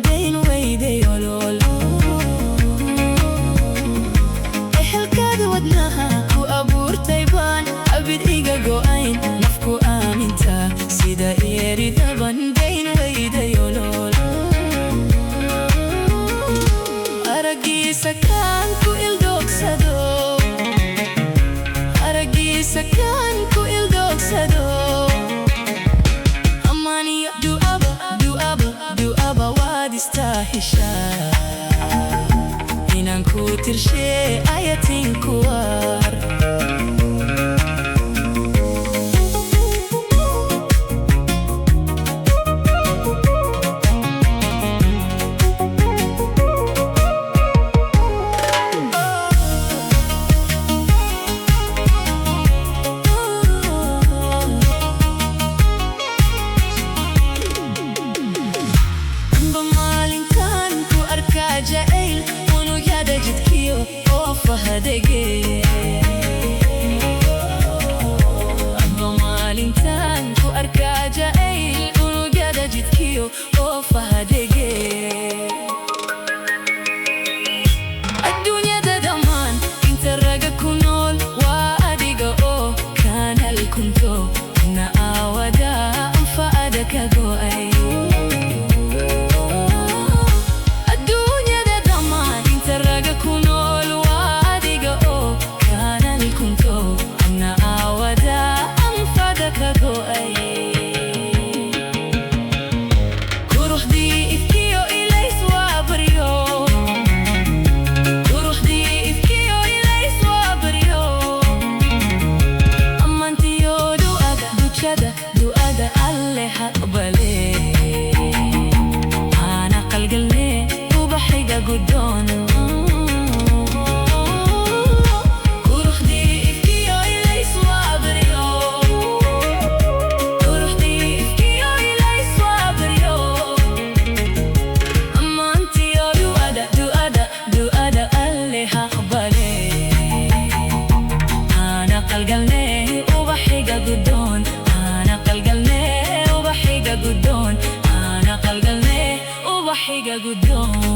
dayn weyday olol ehelkaada wadnaha ku abuurtay baan abid iga go'ayn nafku aaminta sida eeridaban dayn weyday olol aragiisa kaan ku ildoogsado aragiisa kaan ku ildoogsado amaniyo du'aba waad istaahishaa inaan ku tirshee ayatin kuwar جايل ونوجد جدكيو وفهدقي أبو مالين تانكو أركا جايل ونوجد جدكيو وفهدقي الدنيا دا دمان انت الرقا كنول وادقا كان الكنتو ناودا انفادك قوي du'ada alle haqbale ana qalgalne ubaxiga guddoon قدون أنا قلقلني وبحيقة قدون